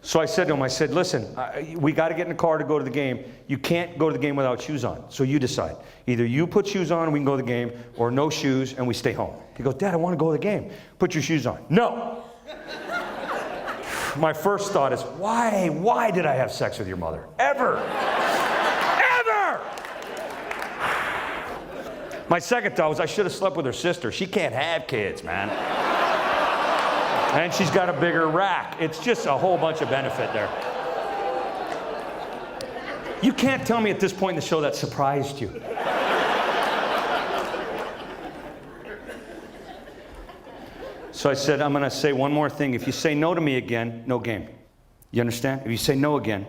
So I said to him, I said, listen, we got to get in the car to go to the game. You can't go to the game without shoes on. So you decide. Either you put shoes on and we can go to the game, or no shoes and we stay home. He goes, Dad, I want to go to the game. Put your shoes on. No. My first thought is, why did I have sex with your mother? Ever. Ever. My second thought was I should have slept with her sister. She can't have kids, man. And she's got a bigger rack. It's just a whole bunch of benefit there. You can't tell me at this point in the show that surprised you. So I said, I'm going to say one more thing. If you say no to me again, no game. You understand? If you say no again,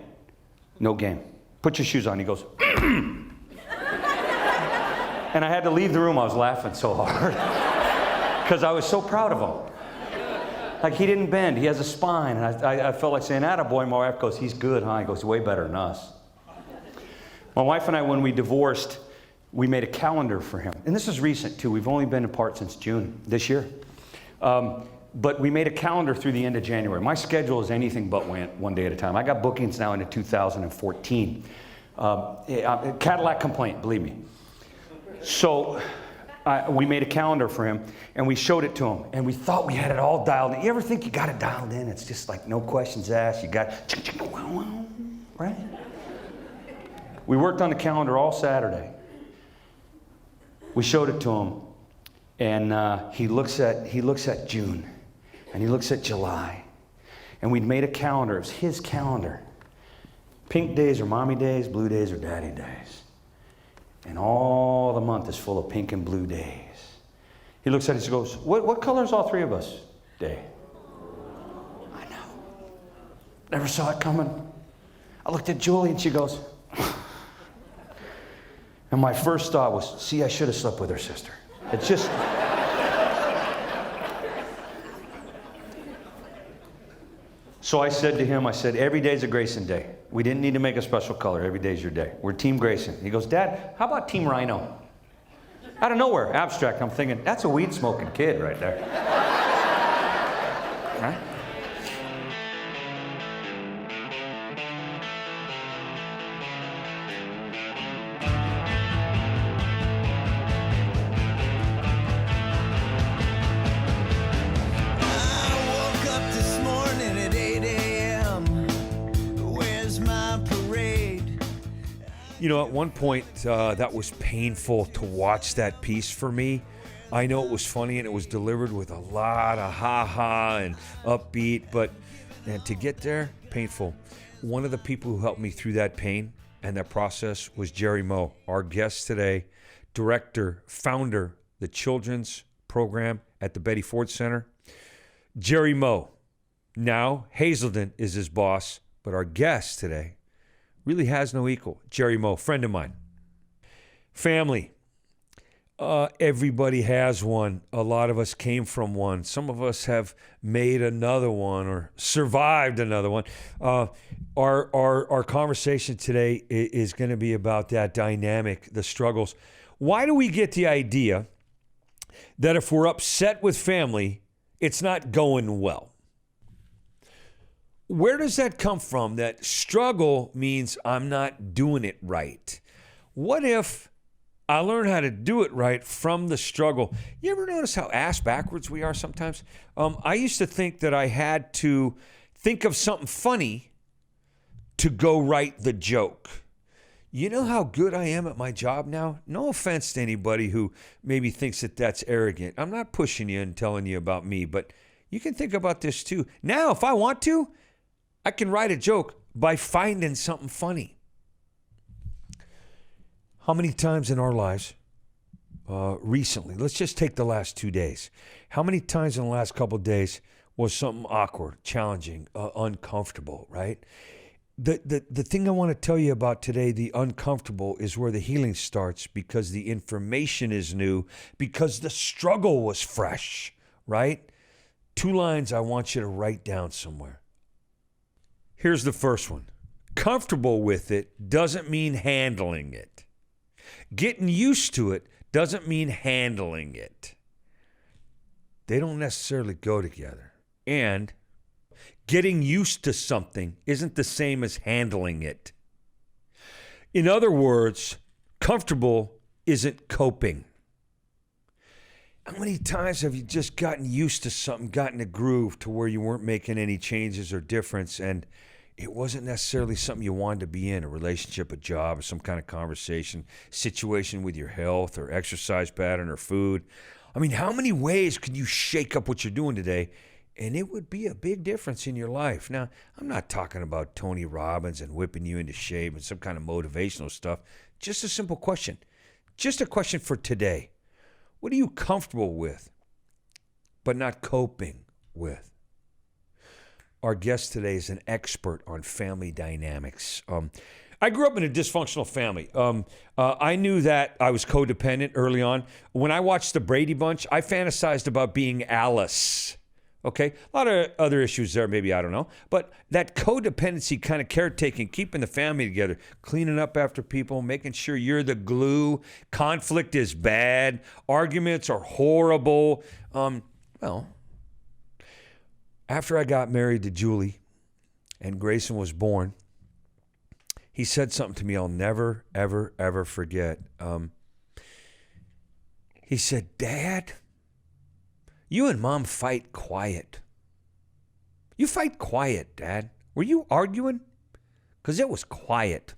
no game. Put your shoes on. He goes, and I had to leave the room. I was laughing so hard because I was so proud of him. Like, he didn't bend. He has a spine. And I felt like saying, attaboy. My wife goes, he's good, huh? He goes, way better than us. My wife and I, when we divorced, we made a calendar for him. And this is recent, too. We've only been apart since June this year. But we made a calendar through the end of January. My schedule is anything but one day at a time. I got bookings now into 2014. Cadillac complaint, believe me. So we made a calendar for him, and we showed it to him, and we thought we had it all dialed in. You ever think you got it dialed in? It's just like no questions asked. You got, right? We worked on the calendar all Saturday. We showed it to him, and he looks at June, and he looks at July, and we'd made a calendar. It was his calendar. Pink days are mommy days, blue days are daddy days. And all the month is full of pink and blue days. He looks at it and goes, what color is all three of us day? I know. Never saw it coming. I looked at Julie and she goes, and my first thought was, see, I should have slept with her sister. It's just... So I said to him, I said, every day's a Grayson day. We didn't need to make a special color. Every day's your day. We're Team Grayson. He goes, Dad, how about Team Rhino? Out of nowhere, abstract. I'm thinking, that's a weed-smoking kid right there. Right? You know, at one point, that was painful to watch that piece for me. I know it was funny and it was delivered with a lot of ha-ha and upbeat, but to get there, painful. One of the people who helped me through that pain and that process was Jerry Moe, our guest today, director, founder, the children's program at the Betty Ford Center. Jerry Moe. Now, Hazelden is his boss, but our guest today really has no equal. Jerry Moe, friend of mine. Family. Everybody has one. A lot of us came from one. Some of us have made another one or survived another one. Our conversation today is going to be about that dynamic, the struggles. Why do we get the idea that if we're upset with family, it's not going well? Where does that come from, that struggle means I'm not doing it right? What if I learn how to do it right from the struggle? You ever notice how ass backwards we are sometimes? I used to think that I had to think of something funny to go write the joke. You know how good I am at my job now? No offense to anybody who maybe thinks that that's arrogant. I'm not pushing you and telling you about me, but you can think about this too. Now, if I want to, I can write a joke by finding something funny. How many times in our lives recently, let's just take the last 2 days, how many times in the last couple of days was something awkward, challenging, uncomfortable, right? The thing I want to tell you about today, the uncomfortable, is where the healing starts, because the information is new, because the struggle was fresh, right? 2 lines I want you to write down somewhere. Here's the first one. Comfortable with it doesn't mean handling it. Getting used to it doesn't mean handling it. They don't necessarily go together. And Getting used to something isn't the same as handling it. In other words, comfortable isn't coping. How many times have you just gotten used to something, gotten a groove to where you weren't making any changes or difference, and it wasn't necessarily something you wanted to be in, a relationship, a job, or some kind of conversation, situation with your health or exercise pattern or food? I mean, how many ways can you shake up what you're doing today, and it would be a big difference in your life? Now, I'm not talking about Tony Robbins and whipping you into shape and some kind of motivational stuff. Just a simple question. Just a question for today. What are you comfortable with, but not coping with? Our guest today is an expert on family dynamics. I grew up in a dysfunctional family. I knew that I was codependent early on. When I watched the Brady Bunch, I fantasized about being Alice. Okay, a lot of other issues there, maybe, I don't know. But that codependency kind of caretaking, keeping the family together, cleaning up after people, making sure you're the glue. Conflict is bad. Arguments are horrible. Well, after I got married to Julie and Grayson was born, he said something to me I'll never, ever, ever forget. He said, "Dad, you and Mom fight quiet. You fight quiet, Dad. Were you arguing? Because it was quiet."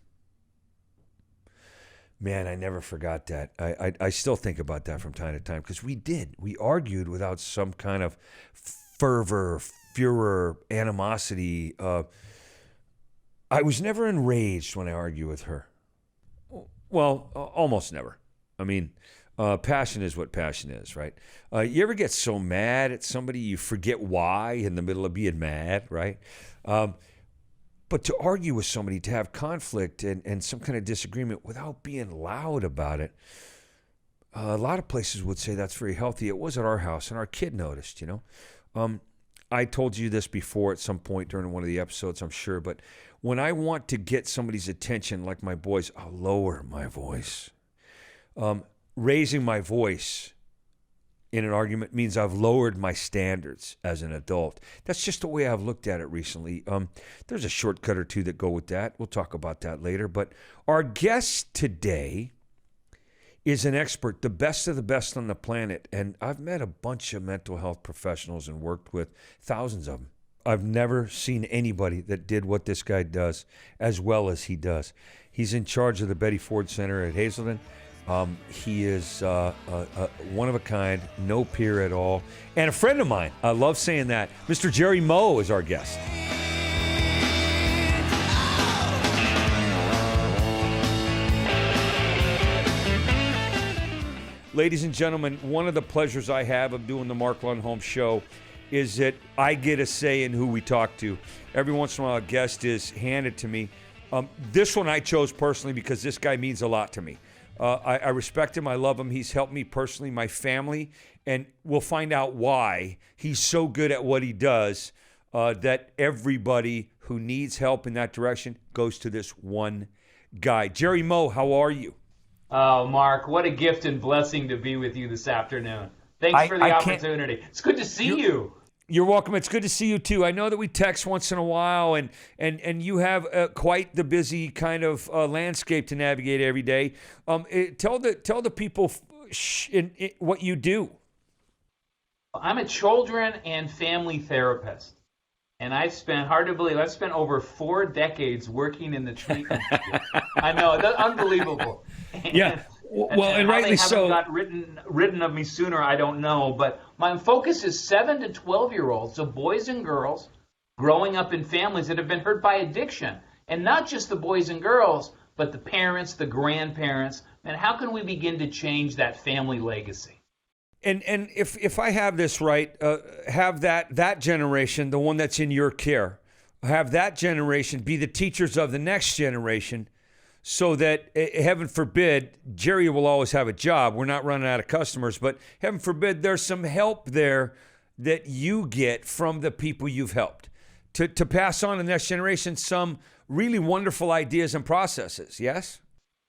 Man, I never forgot that. I still think about that from time to time because we did. We argued without some kind of fervor, furor, animosity. I was never enraged when I argued with her. Well, almost never. I mean, passion is what passion is, right? You ever get so mad at somebody you forget why in the middle of being mad, right? But to argue with somebody, to have conflict and some kind of disagreement without being loud about it, a lot of places would say that's very healthy. It was at our house, and our kid noticed, you know. I told you this before at some point during one of the episodes, I'm sure, but when I want to get somebody's attention, like my boys, I'll lower my voice. Raising my voice in an argument means I've lowered my standards as an adult. That's just the way I've looked at it recently. There's a shortcut or two that go with that. We'll talk about that later. But our guest today is an expert, the best of the best on the planet. And I've met a bunch of mental health professionals and worked with thousands of them. I've never seen anybody that did what this guy does as well as he does. He's in charge of the Betty Ford Center at Hazelden. He is one of a kind, no peer at all, and a friend of mine. I love saying that. Mr. Jerry Moe is our guest. Ladies and gentlemen, one of the pleasures I have of doing the Mark Lundholm Show is that I get a say in who we talk to. Every once in a while, a guest is handed to me. This one I chose personally because this guy means a lot to me. I respect him. I love him. He's helped me personally, my family, and we'll find out why he's so good at what he does that everybody who needs help in that direction goes to this one guy. Jerry Moe, how are you? Oh, Mark, what a gift and blessing to be with you this afternoon. Thanks for the opportunity. It's good to see you. You're welcome. It's good to see you too. I know that we text once in a while, and you have quite the busy kind of landscape to navigate every day. Tell the people what you do. I'm a children and family therapist, and I've spent, hard to believe, I've spent over 4 decades working in the treatment field. I know, that's unbelievable. Yeah. Well, and rightly so. How they haven't got written of me sooner, I don't know. But my focus is 7 to 12-year-olds, so boys and girls growing up in families that have been hurt by addiction. And not just the boys and girls, but the parents, the grandparents. And how can we begin to change that family legacy? And if I have this right, have that generation, the one that's in your care, have that generation be the teachers of the next generation, so that, heaven forbid, Jerry will always have a job. We're not running out of customers, but heaven forbid, there's some help there that you get from the people you've helped to pass on to the next generation some really wonderful ideas and processes, yes?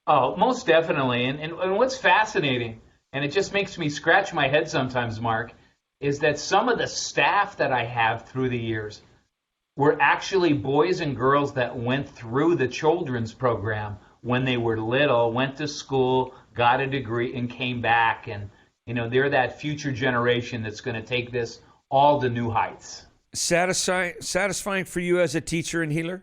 Oh, most definitely. And what's fascinating, and it just makes me scratch my head sometimes, Mark, is that some of the staff that I have through the years, were actually boys and girls that went through the children's program when they were little, went to school, got a degree, and came back. And, they're that future generation that's going to take this all to new heights. Satisfying for you as a teacher and healer?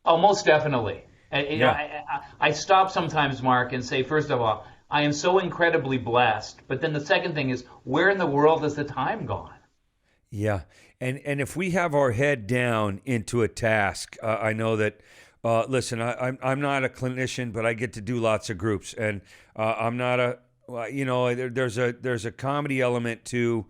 Oh, most definitely. I stop sometimes, Mark, and say, first of all, I am so incredibly blessed. But then the second thing is, where in the world has the time gone? Yeah. And if we have our head down into a task, I know that, listen, I'm not a clinician, but I get to do lots of groups. And I'm not there's a comedy element to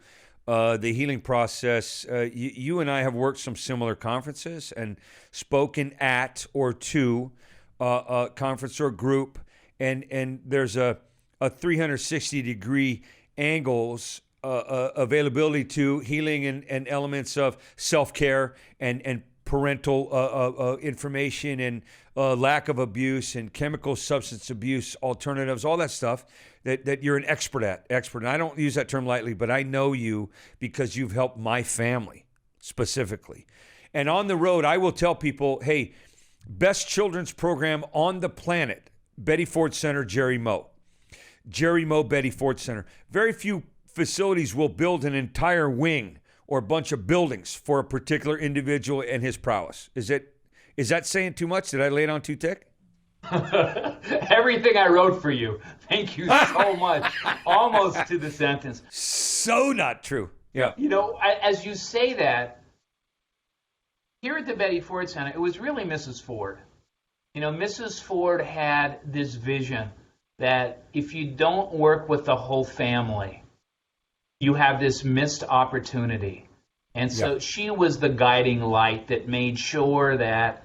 the healing process. You and I have worked some similar conferences and spoken at or to a conference or group. And there's a 360-degree angles availability to healing and elements of self-care and parental information and lack of abuse and chemical substance abuse alternatives, all that stuff that you're an expert at. And I don't use that term lightly, but I know you because you've helped my family specifically. And on the road, I will tell people, hey, best children's program on the planet, Betty Ford Center, Jerry Moe. Jerry Moe, Betty Ford Center. Very few facilities will build an entire wing or a bunch of buildings for a particular individual and his prowess. Is that saying too much? Did I lay it on too thick? Everything I wrote for you. Thank you so much. Almost to the sentence. So not true. Yeah. As you say that, here at the Betty Ford Center, it was really Mrs. Ford. Mrs. Ford had this vision that if you don't work with the whole family, you have this missed opportunity. And so she was the guiding light that made sure that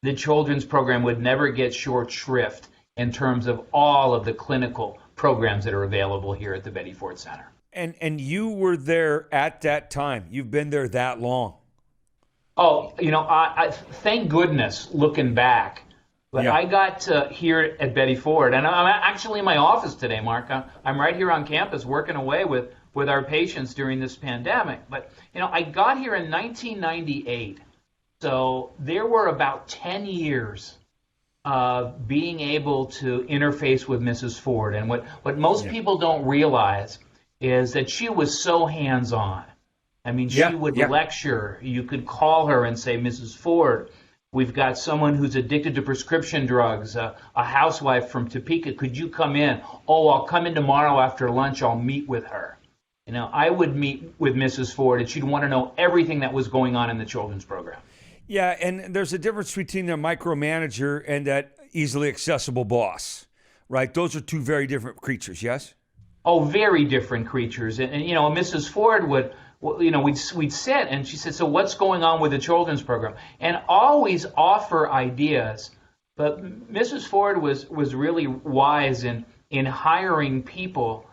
the children's program would never get short shrift in terms of all of the clinical programs that are available here at the Betty Ford Center. And you were there at that time. You've been there that long. Oh, I thank goodness, looking back, but I got to here at Betty Ford, and I'm actually in my office today, Mark. I'm right here on campus working away with our patients during this pandemic. But, I got here in 1998, so there were about 10 years of being able to interface with Mrs. Ford. And what most people don't realize is that she was so hands-on. I mean, she would lecture. You could call her and say, Mrs. Ford, we've got someone who's addicted to prescription drugs, a housewife from Topeka. Could you come in? Oh, I'll come in tomorrow after lunch. I'll meet with her. I would meet with Mrs. Ford, and she'd want to know everything that was going on in the children's program. Yeah, and there's a difference between a micromanager and that easily accessible boss, right? Those are two very different creatures, yes? Oh, very different creatures. And Mrs. Ford would, we'd sit, and she said, so what's going on with the children's program? And always offer ideas. But Mrs. Ford was really wise in hiring people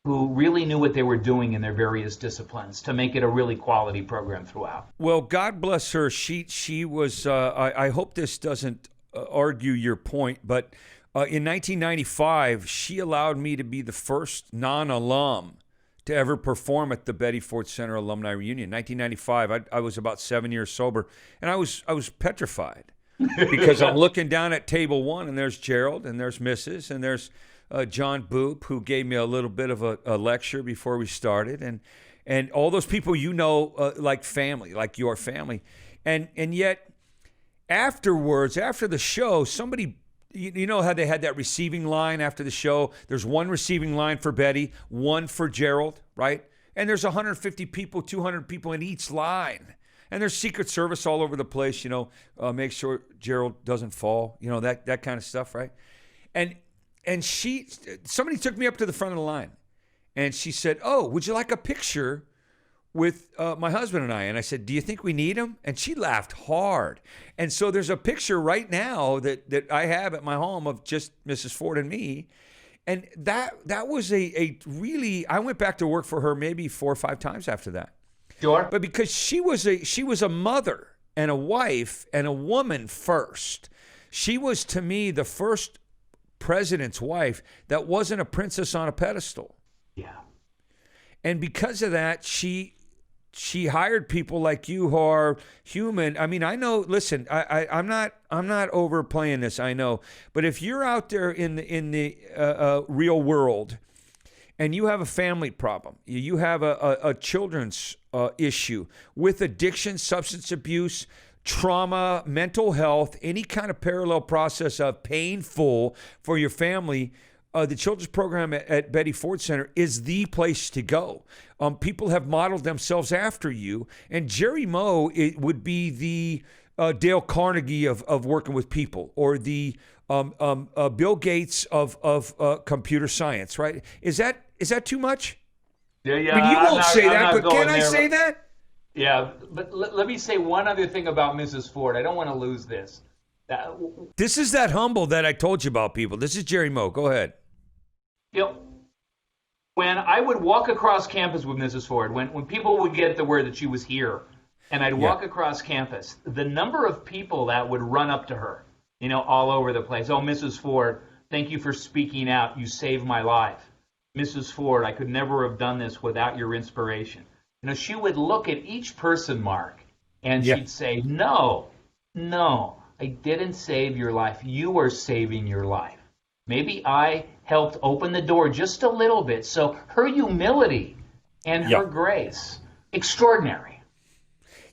who really knew what they were doing in their various disciplines to make it a really quality program throughout. Well, God bless her. She was, I hope this doesn't argue your point, but in 1995, she allowed me to be the first non-alum to ever perform at the Betty Ford Center Alumni Reunion. 1995, I was about 7 years sober, and I was petrified because I'm looking down at table one, and there's Gerald, and there's Mrs., and there's John Boop, who gave me a little bit of a lecture before we started, and all those people like family, like your family, and yet afterwards, after the show, somebody, you know how they had that receiving line after the show? There's one receiving line for Betty, one for Gerald, right? And there's 150 people, 200 people in each line. And there's Secret Service all over the place, make sure Gerald doesn't fall, that kind of stuff, right? And somebody took me up to the front of the line, and she said, oh, would you like a picture with my husband and I? And I said, do you think we need him? And she laughed hard. And so there's a picture right now that I have at my home of just Mrs. Ford and me. And that was a really, I went back to work for her maybe 4 or 5 times after that. Sure. But because she was a mother and a wife and a woman first. She was, to me, the first president's wife that wasn't a princess on a pedestal. Yeah. And because of that, she she hired people like you who are human. I mean, I know. Listen, I'm not overplaying this. I know, but if you're out there in the real world, and you have a family problem, you have a children's issue with addiction, substance abuse, trauma, mental health, any kind of parallel process of painful for your family, the children's program at Betty Ford Center is the place to go. People have modeled themselves after you, and Jerry Moe would be the Dale Carnegie of working with people, or the Bill Gates of computer science, right? Is that too much? Yeah. I mean, you won't say that, but can I say that? Yeah, but let me say one other thing about Mrs. Ford. I don't want to lose this. This is that humble that I told you about, people. This is Jerry Moe. Go ahead. When I would walk across campus with Mrs. Ford, when people would get the word that she was here, and I'd walk across campus, the number of people that would run up to her, all over the place. Oh, Mrs. Ford, thank you for speaking out. You saved my life. Mrs. Ford, I could never have done this without your inspiration. She would look at each person, Mark, and she'd say, no, I didn't save your life. You are saving your life. Maybe I helped open the door just a little bit. So her humility and her grace, extraordinary.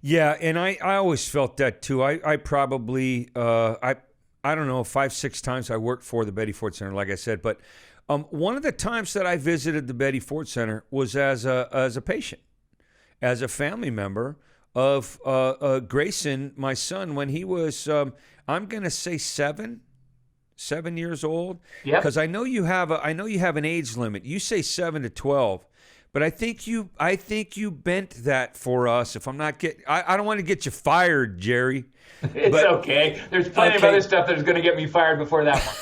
Yeah, and I always felt that too. I probably, I don't know, 5-6 times I worked for the Betty Ford Center, like I said. But one of the times that I visited the Betty Ford Center was as a patient, as a family member of Grayson, my son, when he was, I'm going to say 7 years old. Yeah. Because I know you have an age limit. You say 7 to 12, but I think you bent that for us. If I'm not I don't want to get you fired, Jerry. It's okay. There's plenty of other stuff that's going to get me fired before that one.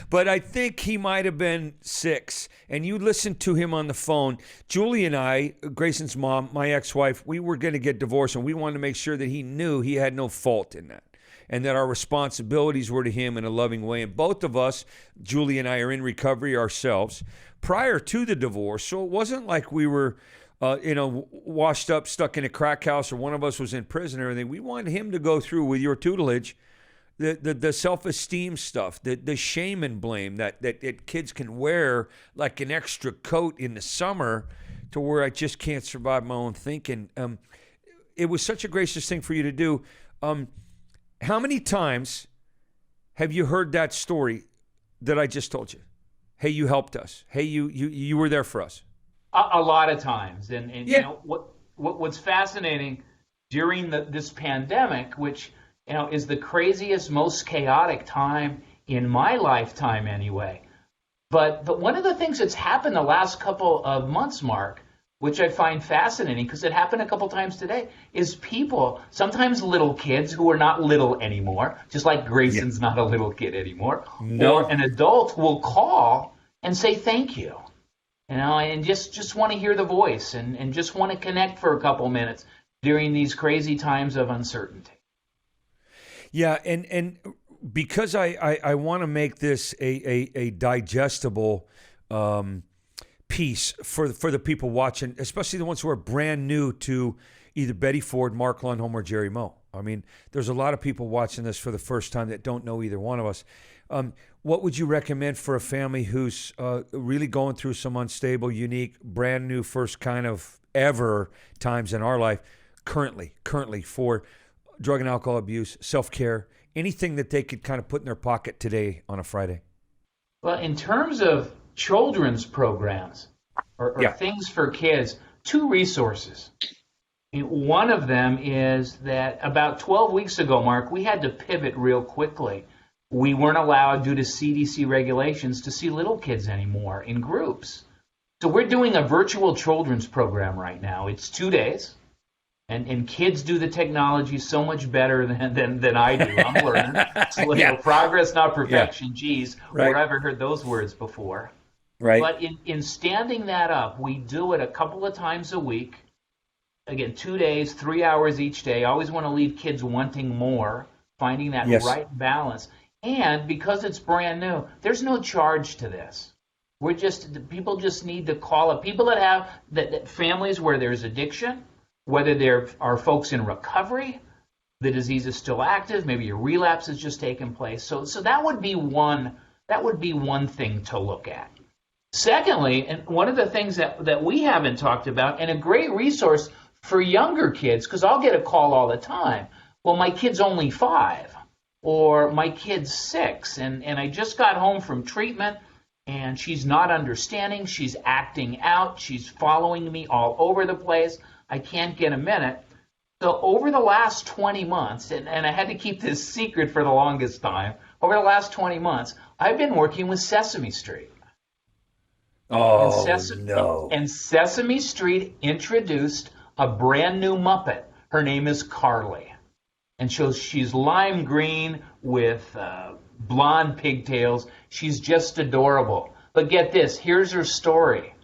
But I think he might have been 6, and you listened to him on the phone. Julie and I, Grayson's mom, my ex-wife, we were going to get divorced, and we wanted to make sure that he knew he had no fault in that, and that our responsibilities were to him in a loving way. And both of us, Julie and I, are in recovery ourselves prior to the divorce, so it wasn't like we were washed up, stuck in a crack house, or one of us was in prison or anything. We wanted him to go through, with your tutelage, the self-esteem stuff, the shame and blame that kids can wear like an extra coat in the summer, to where I just can't survive my own thinking. It was such a gracious thing for you to do. How many times have you heard that story that I just told you? Hey, you helped us. Hey, you were there for us. A lot of times, and what's fascinating during this pandemic, which is the craziest, most chaotic time in my lifetime anyway. But one of the things that's happened the last couple of months, Mark, which I find fascinating because it happened a couple times today, is people, sometimes little kids who are not little anymore, just like Grayson's not a little kid anymore, or an adult will call and say thank you, and just want to hear the voice and just want to connect for a couple minutes during these crazy times of uncertainty. Yeah, and because I want to make this a digestible piece for the people watching, especially the ones who are brand new to either Betty Ford, Mark Lundholm, or Jerry Moe. I mean, there's a lot of people watching this for the first time that don't know either one of us. What would you recommend for a family who's really going through some unstable, unique, brand new, first kind of ever times in our life currently for drug and alcohol abuse, self-care, anything that they could kind of put in their pocket today on a Friday? Well, in terms of children's programs or things for kids, 2 resources. One of them is that about 12 weeks ago, Mark, we had to pivot real quickly. We weren't allowed, due to CDC regulations, to see little kids anymore in groups. So we're doing a virtual children's program right now. It's 2 days. And kids do the technology so much better than I do. I'm learning. It's progress, not perfection. Yeah. Geez, where have I heard those words before? Right. But in standing that up, we do it a couple of times a week. Again, 2 days, 3 hours each day. I always want to leave kids wanting more, finding that right balance. And because it's brand new, there's no charge to this. People just need to call up. People that have that families where there's addiction, whether there are folks in recovery, the disease is still active, maybe a relapse has just taken place. So that would be one thing to look at. Secondly, and one of the things that we haven't talked about, and a great resource for younger kids, because I'll get a call all the time, well, my kid's only 5, or my kid's 6, and I just got home from treatment, and she's not understanding, she's acting out, she's following me all over the place, I can't get a minute. So over the last 20 months, and I had to keep this secret for the longest time, over the last 20 months, I've been working with Sesame Street. Oh, And Sesame Street introduced a brand new Muppet. Her name is Carly. And she's lime green with blonde pigtails. She's just adorable. But get this, here's her story.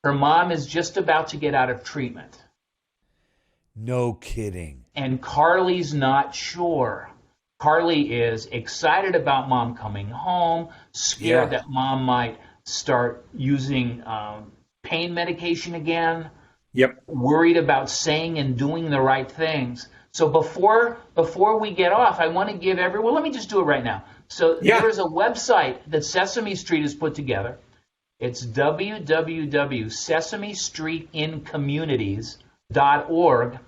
Her mom is just about to get out of treatment. No kidding. And Carly's not sure. Carly is excited about mom coming home, scared that mom might start using pain medication again. Yep. Worried about saying and doing the right things. So before we get off, I want to give everyone, let me just do it right now. So there's a website that Sesame Street has put together. It's www.sesamestreetincommunities.org.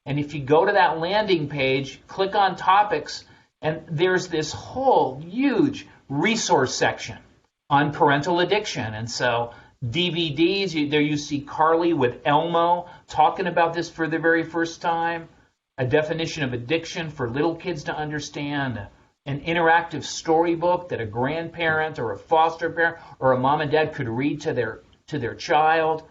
And if you go to that landing page, click on topics, and there's this whole huge resource section on parental addiction. And so DVDs, there you see Carly with Elmo talking about this for the very first time, a definition of addiction for little kids to understand, an interactive storybook that a grandparent or a foster parent or a mom and dad could read to their child,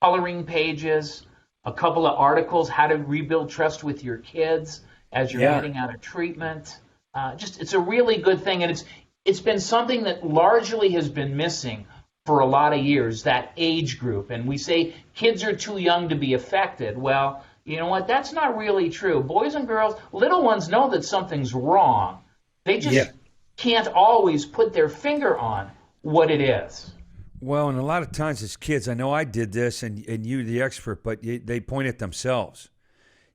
coloring pages, a couple of articles, how to rebuild trust with your kids as you're getting out of treatment. It's a really good thing, and it's been something that largely has been missing for a lot of years, that age group. And we say kids are too young to be affected. Well, you know what? That's not really true. Boys and girls, little ones know that something's wrong. They just can't always put their finger on what it is. Well, and a lot of times as kids, I know I did this, and you're the expert, but they point at themselves.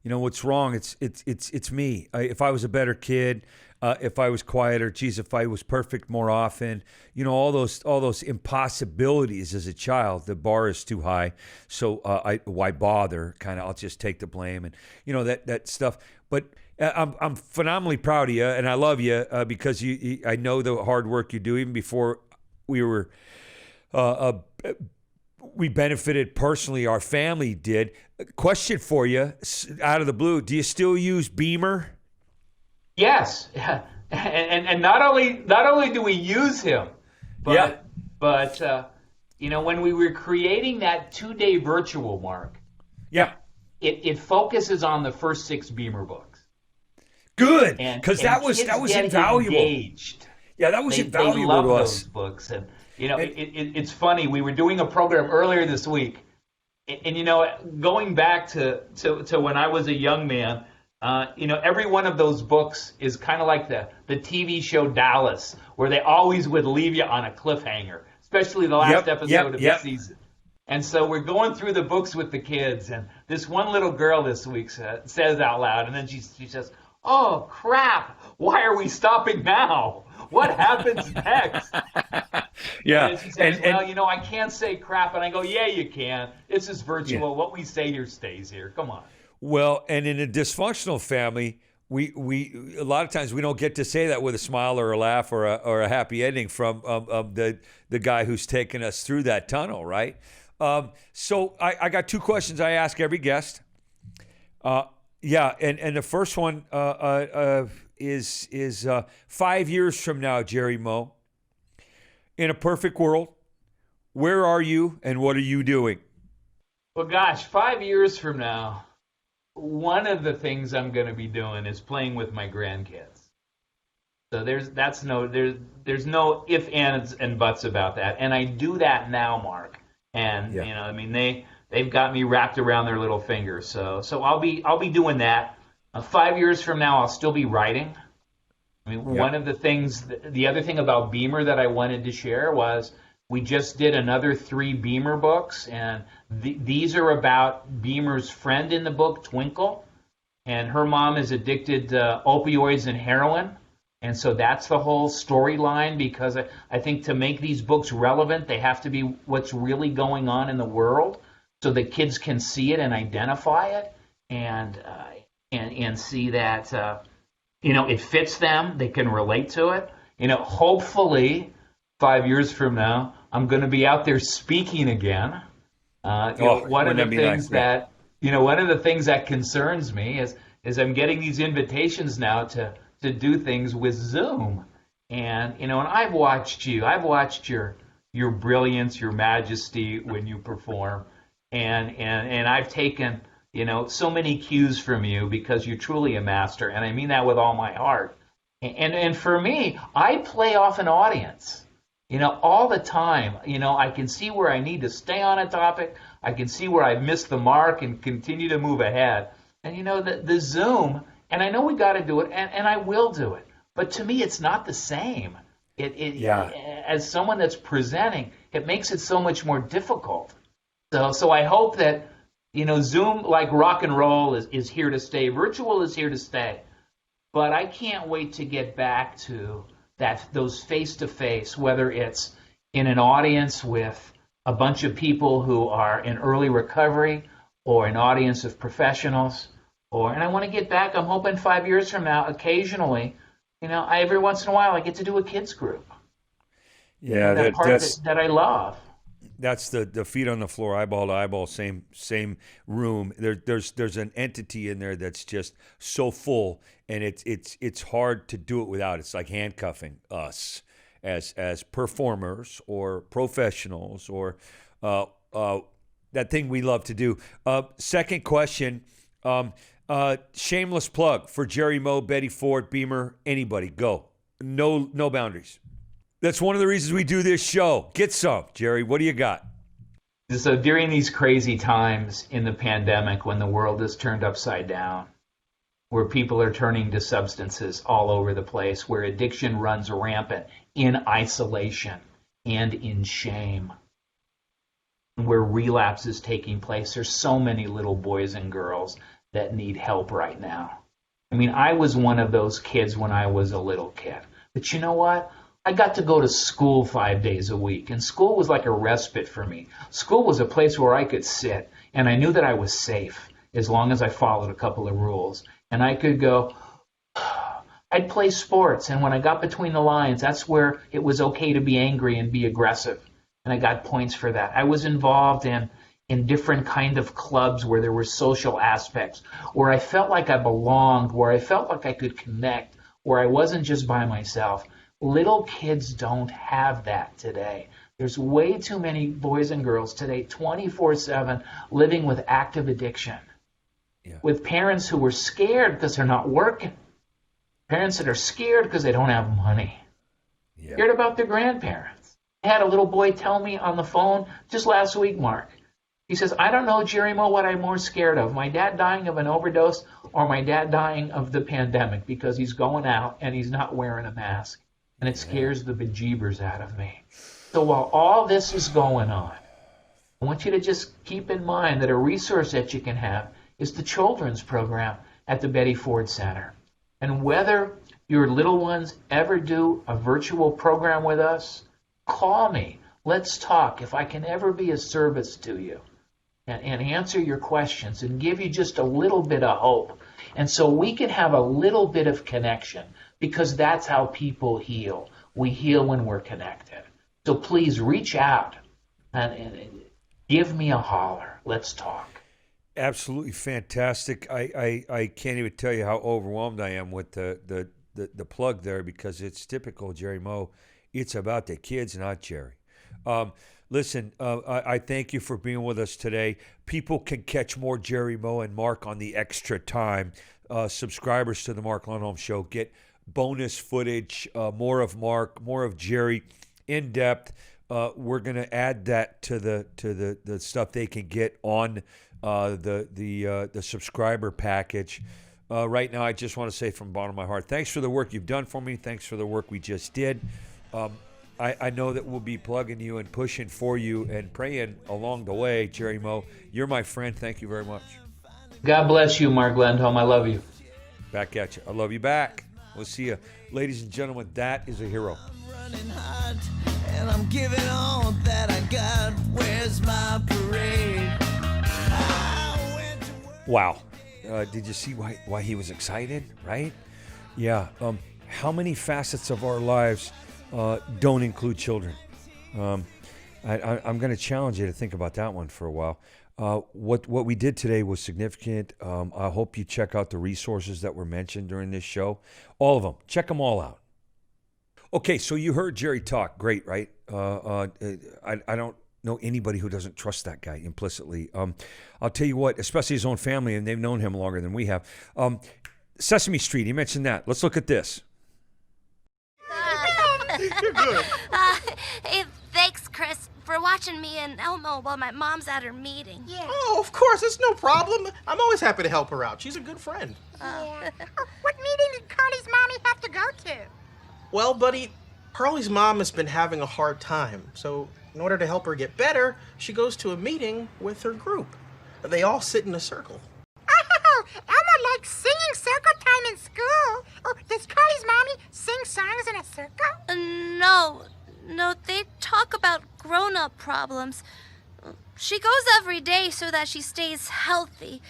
You know, what's wrong? It's me. If I was a better kid, if I was quieter, geez, if I was perfect more often, you know, all those impossibilities as a child. The bar is too high, so why bother? Kind of, I'll just take the blame, and you know that stuff. But I'm phenomenally proud of you, and I love you because I know the hard work you do. Even before we were. We benefited personally, our family did. Question for you, out of the blue, do you still use Beamer? Yes, and not only do we use him, but you know, when we were creating that 2-day virtual, Mark, it focuses on the first 6 Beamer books. Good, because that was invaluable. Engaged. Yeah, that was invaluable they love to us. Those books, and you know, it's funny. We were doing a program earlier this week, and you know, going back to when I was a young man, you know, every one of those books is kind of like the TV show Dallas, where they always would leave you on a cliffhanger, especially the last episode of the season. And so we're going through the books with the kids, and this one little girl this week says out loud, and then she says, "Oh crap! Why are we stopping now? What happens next?" And she says, "Well, you know, I can't say crap." And I go, "Yeah, you can. This is virtual. Yeah. What we say here stays here. Come on." Well, and in a dysfunctional family, we a lot of times we don't get to say that with a smile or a laugh or a happy ending from the guy who's taken us through that tunnel, right? So I got 2 questions I ask every guest. And the first one is 5 years from now, Jerry Moe. In a perfect world, where are you and what are you doing? Well, gosh, 5 years from now, one of the things I'm going to be doing is playing with my grandkids. So there's no ifs, ands, and buts about that. And I do that now, Mark. And you know, I mean, they've got me wrapped around their little fingers. So I'll be doing that. 5 years from now, I'll still be writing. I mean, one of the things, the other thing about Beamer that I wanted to share was We just did another 3 Beamer books, and these are about Beamer's friend in the book, Twinkle, and her mom is addicted to opioids and heroin. And so that's the whole storyline, because I think to make these books relevant, they have to be what's really going on in the world so that kids can see it and identify it and see that, it fits them. They can relate to it. Hopefully 5 years from now, I'm going to be out there speaking again. One of the things that concerns me is I'm getting these invitations now to do things with Zoom. And I've watched you. I've watched your brilliance, your majesty when you perform. And I've taken, so many cues from you, because you're truly a master. And I mean that with all my heart. And for me, I play off an audience, all the time. I can see where I need to stay on a topic. I can see where I've missed the mark and continue to move ahead. And the Zoom, and I know we got to do it, and I will do it. But to me, it's not the same. As someone that's presenting, it makes it so much more difficult. So I hope that, Zoom, like rock and roll, is here to stay. Virtual is here to stay. But I can't wait to get back to those face-to-face, whether it's in an audience with a bunch of people who are in early recovery, or an audience of professionals, and I want to get back. I'm hoping 5 years from now, occasionally, every once in a while, I get to do a kids group. Yeah, that I love. That's the feet on the floor, eyeball to eyeball, same room. There's an entity in there that's just so full, and it's hard to do it without. It's like handcuffing us as performers or professionals or that thing we love to do. Second question, shameless plug for Jerry Moe, Betty Ford, Beamer, anybody, go. No boundaries. That's one of the reasons we do this show. Get some, Jerry. What do you got? So during these crazy times in the pandemic, when the world is turned upside down, where people are turning to substances all over the place, where addiction runs rampant in isolation and in shame, where relapse is taking place, there's so many little boys and girls that need help right now. I mean, I was one of those kids when I was a little kid. But you know what? I got to go to school 5 days a week, and school was like a respite for me. School was a place where I could sit, and I knew that I was safe as long as I followed a couple of rules. And I could go, I'd play sports, and when I got between the lines, that's where it was okay to be angry and be aggressive. And I got points for that. I was involved in different kind of clubs where there were social aspects, where I felt like I belonged, where I felt like I could connect, where I wasn't just by myself. Little kids don't have that today. There's way too many boys and girls today, 24/7, living with active addiction, with parents who are scared because they're not working, parents that are scared because they don't have money, scared about their grandparents. I had a little boy tell me on the phone just last week, Mark. He says, I don't know, Jerry Moe, what I'm more scared of, my dad dying of an overdose or my dad dying of the pandemic, because he's going out and he's not wearing a mask. And it scares the bejeebers out of me. So while all this is going on, I want you to just keep in mind that a resource that you can have is the children's program at the Betty Ford Center. And whether your little ones ever do a virtual program with us, call me. Let's talk. If I can ever be of service to you and answer your questions and give you just a little bit of hope. And so we can have a little bit of connection, because that's how people heal. We heal when we're connected. So please reach out and give me a holler. Let's talk. Absolutely fantastic. I can't even tell you how overwhelmed I am with the plug there, because it's typical Jerry Moe. It's about the kids, not Jerry. Listen, I thank you for being with us today. People can catch more Jerry Moe and Mark on the Extra Time. Subscribers to the Mark Lundholm Show get bonus footage, more of Mark, more of Jerry, in depth. We're going to add that to the stuff they can get on the subscriber package. Right now, I just want to say from the bottom of my heart, thanks for the work you've done for me. Thanks for the work we just did. I know that we'll be plugging you and pushing for you and praying along the way, Jerry Moe. You're my friend. Thank you very much. God bless you, Mark Lundholm. I love you. Back at you. I love you back. We'll see you. Ladies and gentlemen, that is a hero. I'm running hot, and I'm giving all that I got. Where's my parade? I went to work. Wow. Did you see why he was excited, right? Yeah. How many facets of our lives don't include children? I'm going to challenge you to think about that one for a while. What we did today was significant. I hope you check out the resources that were mentioned during this show. All of them. Check them all out. Okay, so you heard Jerry talk. Great, right? I don't know anybody who doesn't trust that guy implicitly. I'll tell you what, especially his own family, and they've known him longer than we have. Sesame Street, he mentioned that. Let's look at this. You're good. Hey, thanks, Chris, for watching me and Elmo while my mom's at her meeting. Yeah. Oh, of course, it's no problem. I'm always happy to help her out. She's a good friend. Yeah. What meeting did Carly's mommy have to go to? Well, buddy, Carly's mom has been having a hard time. So, in order to help her get better, she goes to a meeting with her group. They all sit in a circle. Oh, Elmo likes singing circle time in school. Oh, does Carly's mommy sing songs in a circle? No, they talk about grown-up problems. She goes every day so that she stays healthy.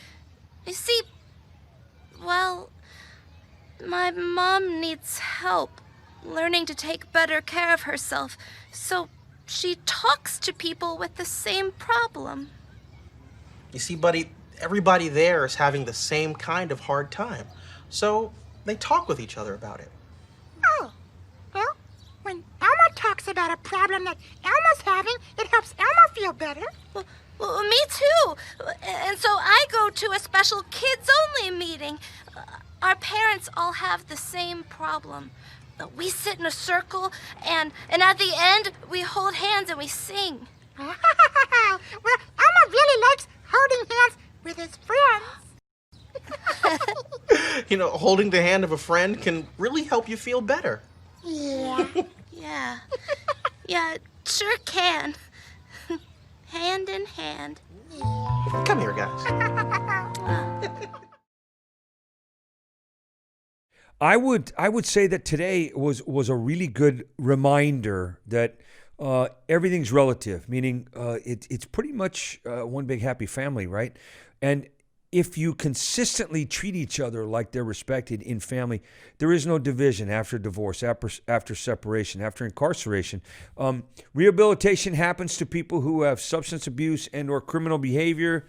You see, well, my mom needs help learning to take better care of herself, so she talks to people with the same problem. You see, buddy, everybody there is having the same kind of hard time. So, they talk with each other about it. Oh, well, when Elmo talks about a problem that Elmo's having, it helps Elmo feel better. Well, me too. And so I go to a special kids-only meeting. Our parents all have the same problem. We sit in a circle, and at the end, we hold hands and we sing. Well, Elmo really likes holding hands with his friends. You know, holding the hand of a friend can really help you feel better. Yeah. Yeah, it sure can. Hand in hand. Come here, guys. I would say that today was a really good reminder that everything's relative, meaning it's pretty much one big happy family, right? And if you consistently treat each other like they're respected in family, there is no division after divorce, after separation, after incarceration. Rehabilitation happens to people who have substance abuse and or criminal behavior.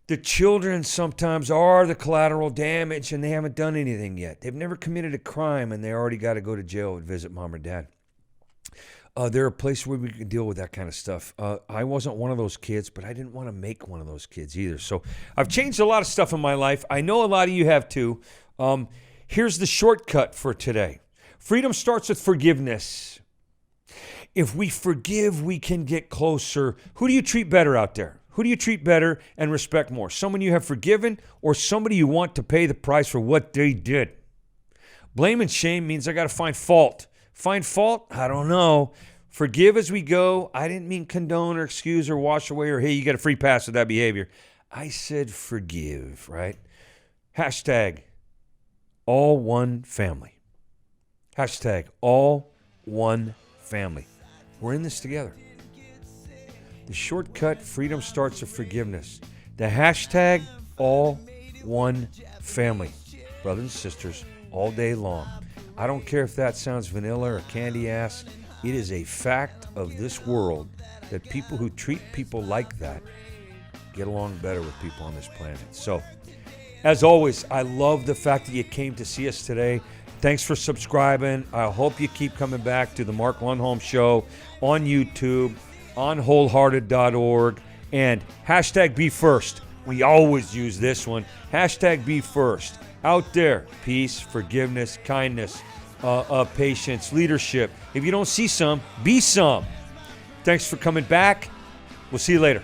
The children sometimes are the collateral damage, and they haven't done anything yet. They've never committed a crime, and they already got to go to jail and visit mom or dad. There are places where we can deal with that kind of stuff. I wasn't one of those kids, but I didn't want to make one of those kids either. So I've changed a lot of stuff in my life. I know a lot of you have too. Here's the shortcut for today. Freedom starts with forgiveness. If we forgive, we can get closer. Who do you treat better out there? Who do you treat better and respect more? Someone you have forgiven or somebody you want to pay the price for what they did? Blame and shame means I got to find fault. Find fault? I don't know. Forgive as we go. I didn't mean condone or excuse or wash away or, hey, you got a free pass with that behavior. I said forgive, right? Hashtag all one family. Hashtag all one family. We're in this together. The shortcut, freedom starts with forgiveness. The hashtag all one family. Brothers and sisters, all day long. I don't care if that sounds vanilla or candy ass. It is a fact of this world that people who treat people like that get along better with people on this planet. So, as always, I love the fact that you came to see us today. Thanks for subscribing. I hope you keep coming back to the Mark Lundholm Show on YouTube, on Wholehearted.org, and hashtag be first. We always use this one. Hashtag be first. Out there, peace, forgiveness, kindness, patience, leadership. If you don't see some, be some. Thanks for coming back. We'll see you later.